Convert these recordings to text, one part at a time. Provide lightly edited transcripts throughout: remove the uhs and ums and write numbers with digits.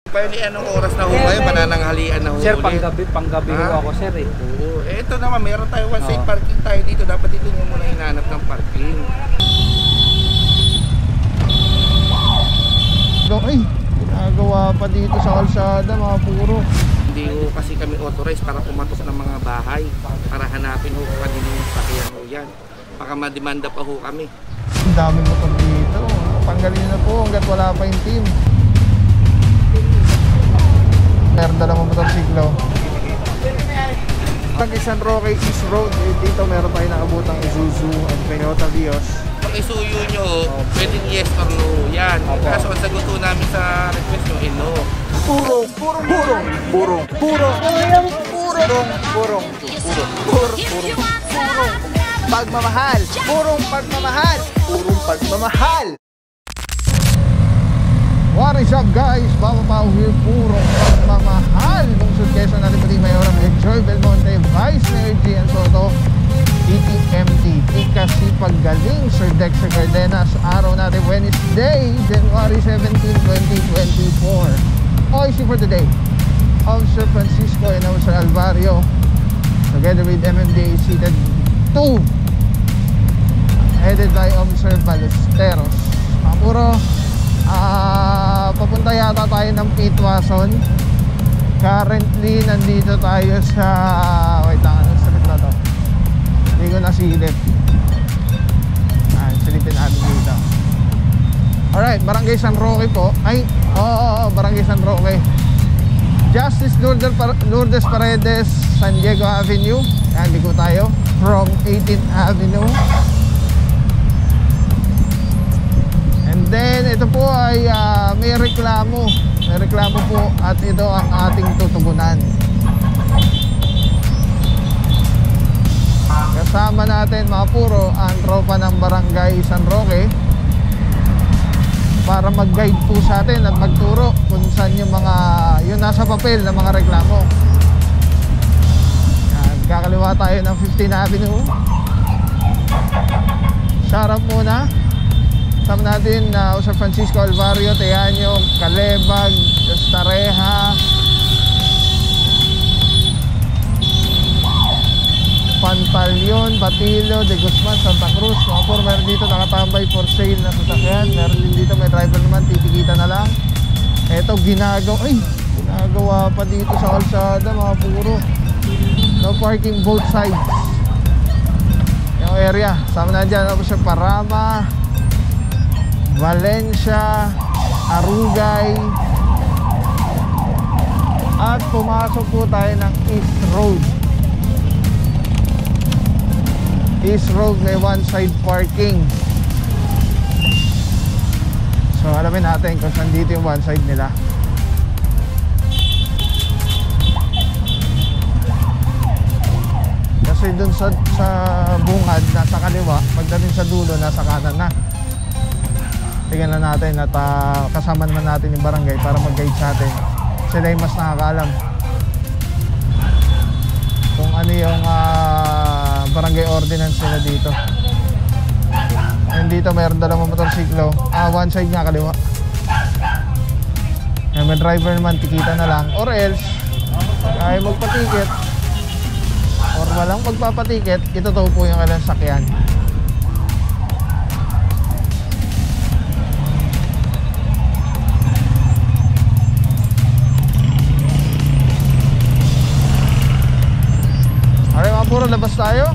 Pwede anong oras na ho kayo? Manananghalian na ho Sir, ulit. panggabi ho ako sir eh. Oo. Ito naman, meron tayo one side parking tayo dito. Dapat dito nyo muna hinanap ng parking. Ay, ginagawa pa dito sa kalsada mga puro. Hindi ho kasi kami authorized para pumatok ng mga bahay. Para hanapin ho kung kanino yung sakyan ho yan. Baka mademanda pa ho kami. Ang dami motor dito. Tanggalin na po hanggat wala pa yung team. Meron dalawang motorsiklo. Pag San Roque East Road, dito meron tayo nakabutang Isuzu and Toyota Vios. Pag isuyo nyo, pwedeng yes or no. Yan. Kaso ang sagot ho namin sa request nyo, no. Purong. Pagmamahal. Purong pagmamahal. What is up guys? Baba Pao here, purong pagmamahal. Lungsod Quezon natin pati Mayoram Joy Belmonte, Vice Mayor Gian Soto, TTMT, Tika Sipag Galing, Sir Dexter Cardenas. Araw natin Wednesday, January 17, 2024. OIC for today, Officer Francisco and Officer Alvario, together with MMDA seated 2, headed by Officer Ballesteros. Puro papunta yata tayo ng Pitwason. Currently nandito tayo sa wait lang, anong street na to? Hindi ko nasilip. Silipin natin dito. Alright, Barangay San Roque po. Ay, Barangay San Roque. Justice Lourdes Paredes, San Diego Avenue. Yan, liko tayo from 18th Avenue. And then ito po ay may reklamo po at ito ang ating tutugunan. Kasama natin mga puro ang tropa ng Barangay San Roque para mag-guide po sa atin at magturo kung saan yung mga yun nasa papel na mga reklamo. Yan, kakaliwa tayo ng 15th Avenue. Shout out muna. Kasama natin Officer Francisco Alvario, Teaño, Calebag, Estareja, Pantaleon, Batilio, De Guzman, Santa Cruz. Mga puro, meron dito nakatambay for sale na sasakyan. Meron din dito may driver naman, titikita na lang. Eto ginagawa pa dito sa kalsada mga puro. No parking both sides. Yung area, sama na dyan Officer Parama, Valencia, Arugay. At pumasok po tayo ng East Road. East Road may one side parking. So alamin natin kung saan dito yung one side nila. Kasi dun sa bungad nasa kaliwa, pagdating sa dulo nasa kanan na. Tingnan na natin at kasama naman natin yung barangay para mag-guide sa atin. Sila yung mas nakakaalam kung ano yung barangay ordinance nila dito. And dito mayroon dalawang motorsiklo. One side nga kaliwa. May driver naman, tikita na lang. Or else, ay magpatiket or walang pagpapatiket, itutuo po yung kailang sakyan. Alright mga puro, labas tayo.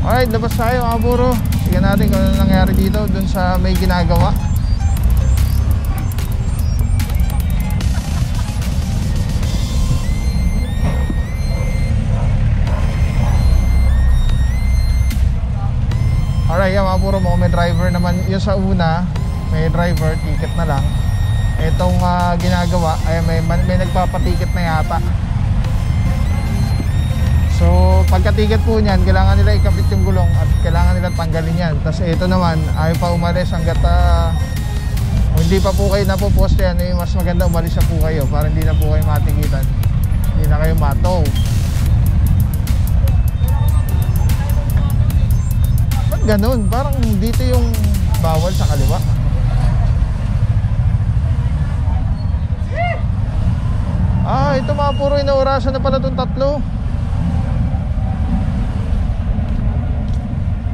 Alright, labas tayo mga puro. Tingnan natin kung ano nangyari dito dun sa may ginagawa. Alright, yan mga puro, may driver naman. Yung sa una, may driver, ticket na lang. Itong ginagawa, ay may nagpapaticket na yata. So pagka-ticket po niyan, kailangan nila ikabit yung gulong at kailangan nila tanggalin yan. Tapos ito naman, ayaw pa umalis hanggat hindi pa po kayo napoposte yan, mas maganda umalis na po kayo para hindi na po kayo matikitan, hindi na kayo matow. Ba't ganun? Parang dito yung bawal sa kaliwa. Ito mga puro inaurasan na pala itong tatlo.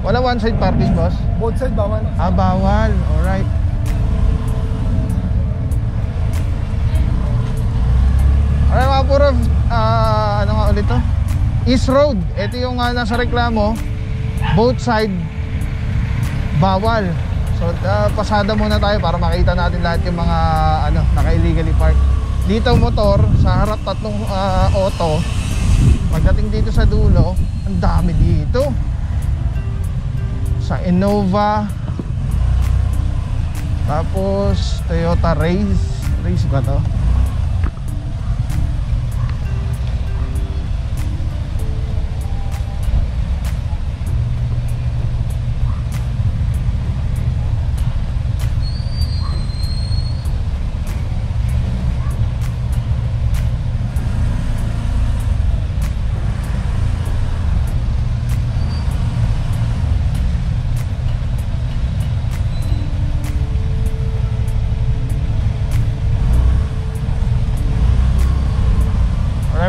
Wala one side parking, boss? Both side bawal. Bawal. Alright. Alright mga puro, ano nga ulit to? East Road. Ito yung nasa reklamo. Both side bawal. So pasada muna tayo para makita natin lahat yung mga naka-illegally park. Dito motor, sa harap tatlong auto. Pagdating dito sa dulo, ang dami dito. Sa Innova, tapos Toyota Race ba to?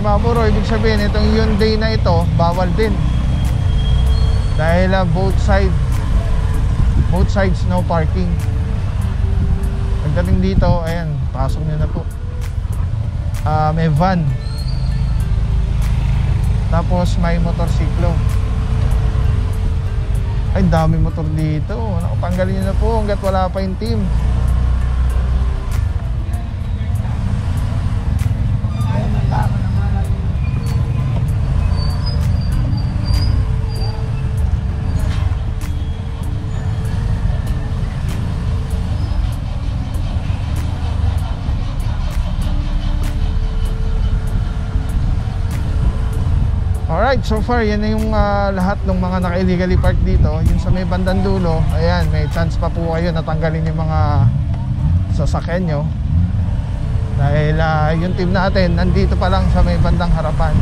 Mga puro, ibig sabihin itong Hyundai na ito bawal din dahil both sides no parking. Pagdating dito, ayan, pasok nyo na po. May van, tapos may motorsiklo. Ay, dami motor dito. Nakapanggalin nyo na po hanggat wala pa yung team. Alright, so far yan na yung lahat ng mga naka-illegally park dito. Yung sa may bandang dulo, ayan, may chance pa po kayo na tanggalin yung mga sasakyan nyo dahil yung team natin nandito pa lang sa may bandang harapan.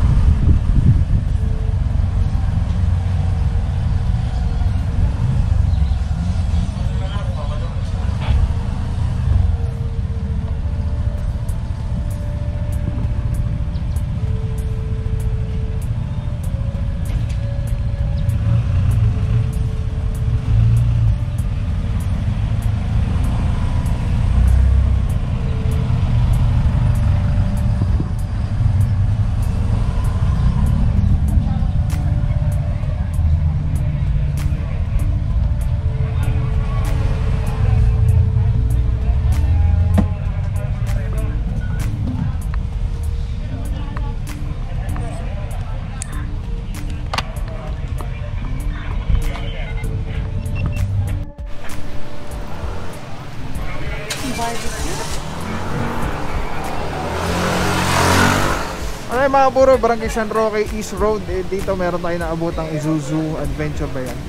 Alright mga puro, Barangay San Roque, East Road. Dito meron tayo naabotang Isuzu Adventure ba yan?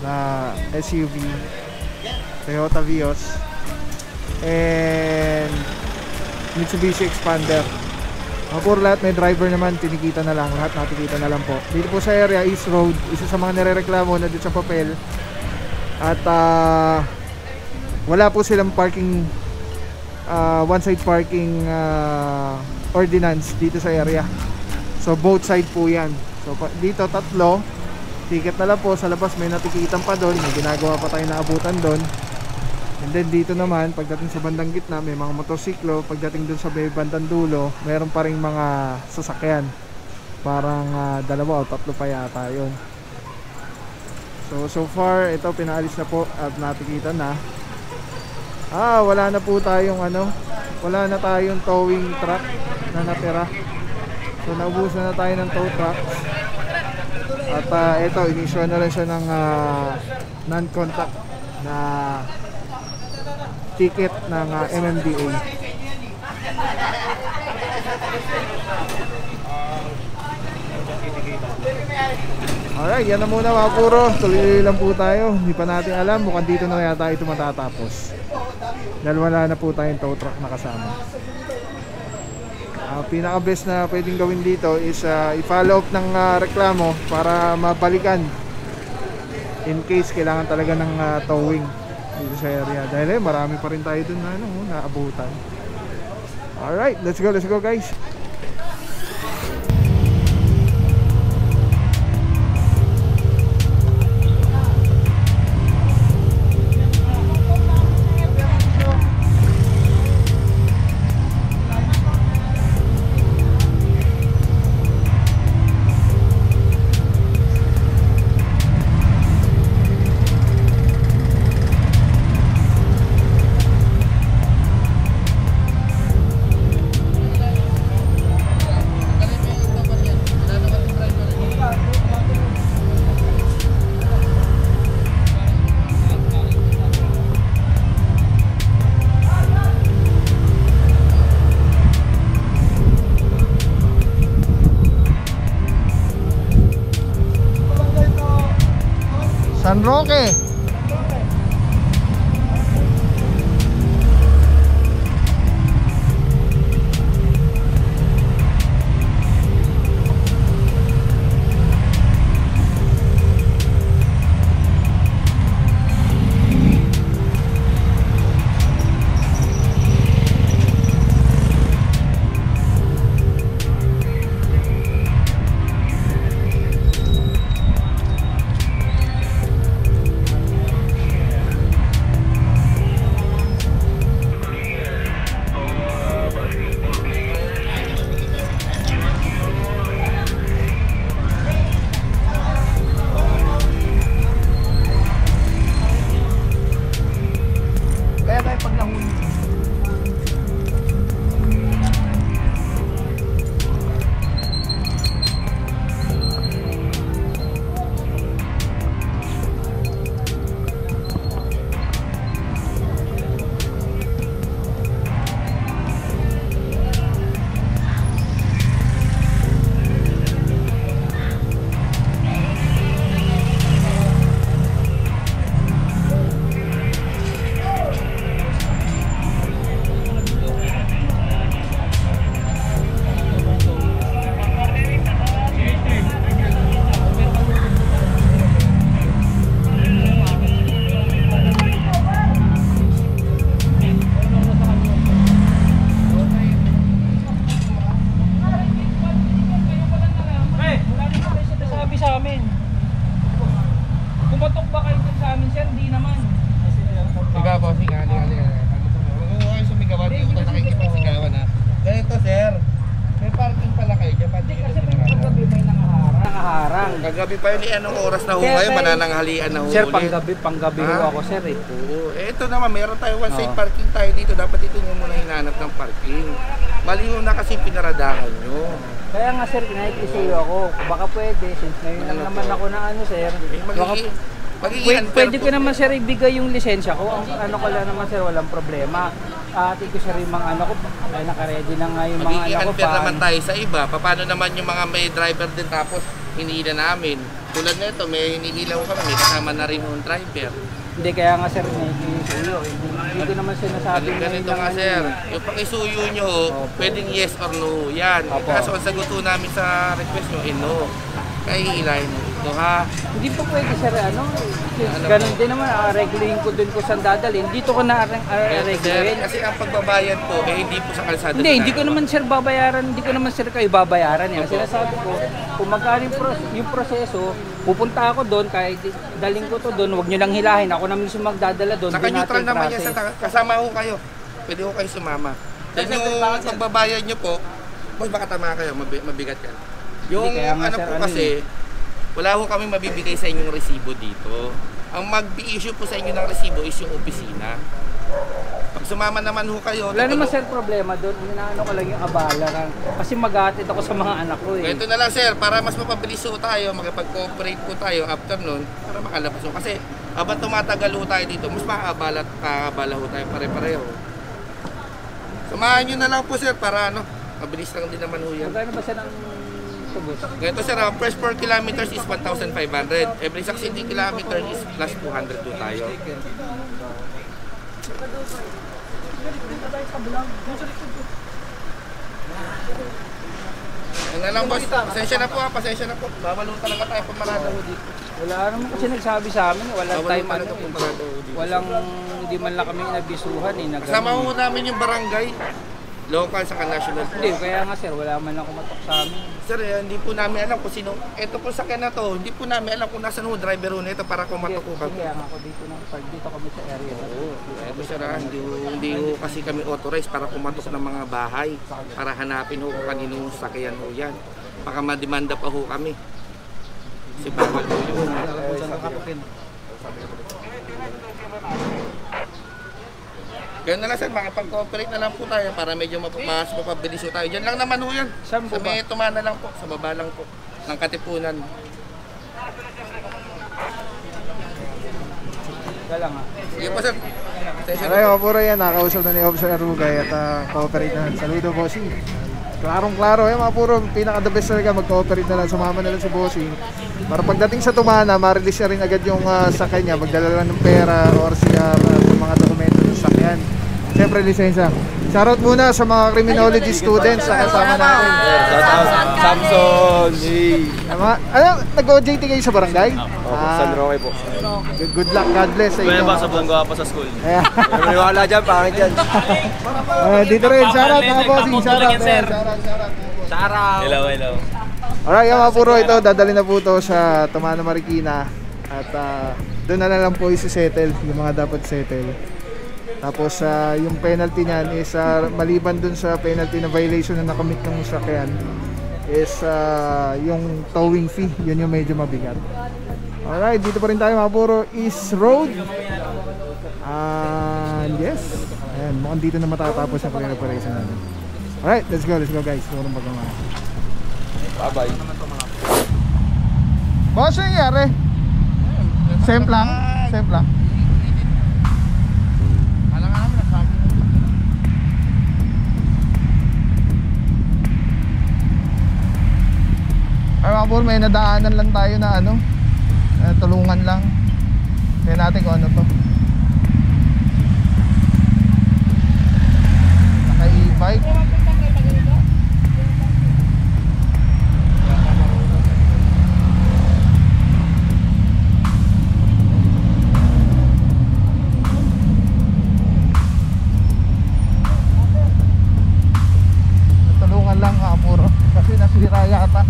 Na SUV, Toyota Vios, and Mitsubishi Expander. Mga puro, lahat may driver naman, tinikita na lang, lahat natikita na lang po. Dito po sa area, East Road, isa sa mga nirereklamo na dito sa papel. At wala po silang parking, one side parking ordinance dito sa area. So both side po yan. So dito tatlo, ticket na lang po. Sa labas may natikitan pa doon, may ginagawa pa tayo na abutan doon. And then dito naman, pagdating sa bandang gitna, may mga motorsiklo. Pagdating doon sa may bandang dulo, mayroon pa rin mga sasakyan. Parang dalawa o tatlo pa yata yun. So far, ito pinaalis na po at natikitan na. Wala na po tayong wala na tayong towing truck na natira. So naubusan na tayo ng tow trucks. At ito, in-issue na rin siya ng non-contact na ticket ng MMDA. Alright, yan na muna mga puro. Tuloy lang po tayo. Hindi pa natin alam. Mukhang dito na yata ito matatapos. Dahil wala na po tayong tow truck na kasama. Pinaka best na pwedeng gawin dito is i-follow up ng reklamo para mabalikan in case kailangan talaga ng towing dito sa area. Dahil marami pa rin tayo dun na naabutan. Alright, let's go guys. San Roque. Kagabi pa yun, anong oras na ho kayo? Manananghalian na ho Sir, ulit. panggabi ho ako sir eh. Oo. Ito naman, meron tayo one side parking tayo dito. Dapat dito nyo muna hinanap ng parking. Mali ho na kasi pinaradahan nyo. Kaya nga sir, kinahit-isuyo ako. Baka pwede, since ngayon lang naman ako na sir. Pwede ko naman sir ibigay yung lisensya ko. Ang ko lang naman sir, walang problema. Ate ko sir yung mga ko, ay naka-ready na nga yung mga Magiging naman tayo sa iba. Paano naman yung mga may driver din tapos hinihila namin. Tulad nito, may hinihila ko kami, may kasama na rin yung driver. Hindi, kaya nga sir, isuyo. Hindi ko naman sinasabi na ganito nga sir, yung pakisuyo nyo, pwedeng yes or no, yan. Kaso ang sagot namin sa request nyo, no. Kaya hihilahin mo ito ha. Hindi po pwede sir, ganun din naman, regulahin ko dun ko saan dadalhin. Dito ko na regulahin. Kasi ang pagbabayad po, hindi po sa kalsada. Hindi ko naman sir babayaran, hindi ko naman sir kayo babayaran. Sinasabi ko, kung magkano yung proseso, pupunta ako doon, kahit daling ko to doon, huwag nyo lang hilahin. Ako na mismo magdadala doon. Naka-neutral naman yan, kasama ko kayo. Pwede ko kayo sumama. Then yung pagbabayad nyo po, boss baka tama kayo, mabigat yan. Yung ano po kasi, wala ho kami mabibigay sa inyong resibo dito. Ang mag-i-issue po sa inyo ng resibo is yung opisina. Pag sumama naman ho kayo... Wala naman sir problema doon. Inaano ko lang yung abala lang. Kasi mag-aatid ako sa mga anak ko eh. Ito na lang sir, para mas mapabilis ho tayo, makipag-cooperate po tayo after nun, para makalabas ho. Kasi habang tumatagal ho tayo dito, mas makakabala ho tayo pare-pareho. Samahan nyo na lang po sir, para mabilis lang din naman ho yan. Magkano ba siya ng to, boss? Ganito sir, first 4 kilometers is 1,500. Every succeeding kilometer is plus 200 to tayo. Yan na lang boss, pasensya na po ha, pasensya na po. Babalo talaga tayo pag marada ho dito. Wala naman kasi nagsabi sa amin, walang Babalo time talaga ano, pag marada ho dito. walang, hindi man lang kami nabisuhan eh. Kasama ho namin yung barangay, local sa national po. Hindi, kaya nga sir, wala man lang kumatok sa amin. Sir, hindi po namin alam kung sino. Ito po sakyan na to, hindi po namin alam kung nasaan ho driver ho nito para kumatok ho kami. Kaya nga ako dito na, dito kami sa area. Oo, ito sir, hindi ho kasi kami authorized para kumatok ng mga bahay para hanapin ho kung kaninong sakyan ho yan. Baka mademanda pa ho kami. Si bawal ho yun. Ganun na lang sir, makipag-cooperate na lang po tayo para medyo mapabilis ho tayo. Diyan lang naman ho yan. Saan po Sa ba? may tumana lang po, sa baba lang po, ng Katipunan. Kaya lang ha. Sige po sir. Alay, kapuro yan, nakausap na ni Officer Arugay at cooperate na. Saludo, bossing. Klarong-klaro, mga puro, pinaka-the best talaga, mag-cooperate na lang, sumama na lang si bossing. Para pagdating sa tumana, ma-release niya rin agad yung sakay niya, magdala lang ng pera or siya mga dokumento ng sakyan. Siyempre, lisensya. Shoutout muna sa mga criminology students na kasama natin. Shoutout Samson! Ano, nag-OJT kayo sa barangay? San Roque po. Good luck, God bless sa inyo. Pwede ba sa Bungga pa sa school? Ayan. Maniwala dyan, pangit yan. Dito rin, shoutout mga bossing, shoutout. Hello, hello. Alright, yung mga puro ito, dadali na po ito sa Tumana Marikina. At doon na lang po isi-settle yung mga dapat settle. Tapos yung penalty niyan is maliban dun sa penalty na violation na nakamit ng sakyan is yung towing fee, yun yung medyo mabigat. Alright, dito pa rin tayo mga puro, East Road. And yes, ayan, mukhang dito na matatapos ang pre-reparation natin. Alright, let's go guys. Turong pagkama. Bye-bye. Boss, ano nangyari? Same lang? Same lang? Ay mga puro, may nadaanan lang tayo na ano, tulungan lang. Tignan natin kung ano to. Naka-e-bike. Tulungan lang mga puro, kasi nasira yata.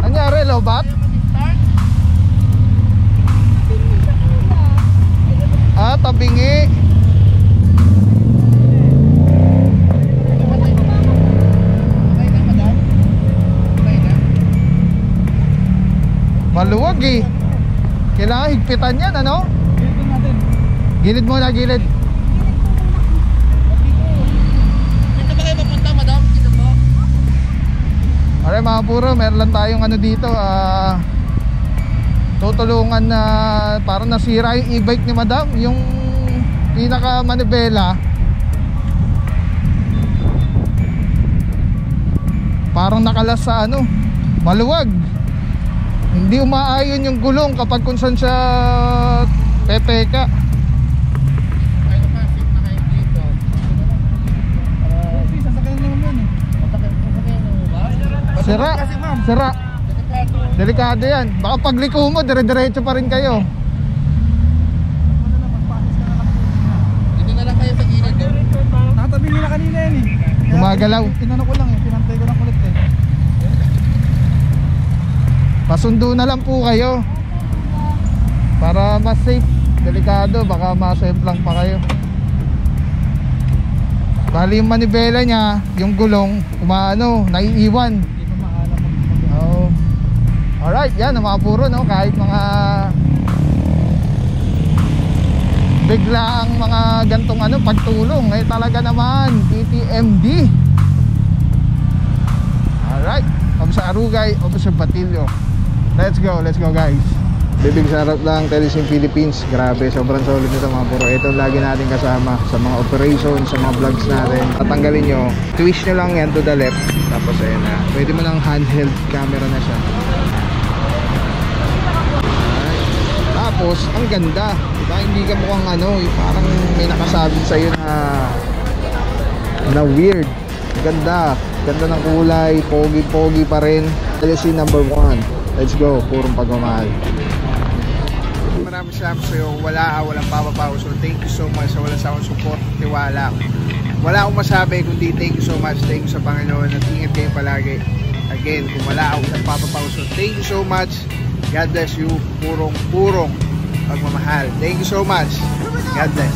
Nangyari, lobat? Tabingi. Maluwag eh. Kailangan higpitan yan, ano? Gilid mo na, gilid. Dito ba kayo papunta, madam? Dito po? Alright mga puro, meron lang tayong ano dito, tutulungan na parang nasira yung e-bike ni madam, yung pinaka manibela parang nakalas sa ano, maluwag, hindi umaayon yung gulong kapag kung saan siya pepeka. Kayo pa, sit na kayo dito. Sira, sira. Delikado yan. Baka pagliko mo, dire-diretso pa rin kayo. Dito na lang kayo sa gilid. Natabi nila kanina yan eh. Gumagalaw. Tinanong ko lang eh, pinantay ko lang ulit eh. Pasundo na lang po kayo para mas safe. Delikado, baka masemplang pa kayo. Bali yung manibela niya, yung gulong, umaano, naiiwan. Oh. Alright, yan ang mga puro, no? Kahit mga bigla ang mga gantong ano, pagtulong, eh talaga naman PTMD. Alright, Officer Arugay, Officer Batilio. Let's go guys. Bibig sarap lang, Telesim Philippines. Grabe, sobrang solid nito mga puro. Ito lagi natin kasama sa mga operations, sa mga vlogs natin. Tatanggalin nyo, twist nyo lang yan to the left. Tapos ayun na, pwede mo ng handheld camera na siya. Alright. Tapos, ang ganda. Diba, hindi ka mukhang ano, parang may nakasabit sa'yo na weird. Ganda. Ganda ng kulay, pogi-pogi pa rin. Telesim number 1. Let's go, purong pagmamahal. Maraming salamat sa'yo. Walang papapaw. So thank you so much sa walang sawang support, tiwala. Wala akong masabi kundi thank you so much. Thank you sa Panginoon at ingat kayo palagi. Again, kung wala akong papapaw. So thank you so much. God bless you. Purong pagmamahal. Thank you so much. God bless.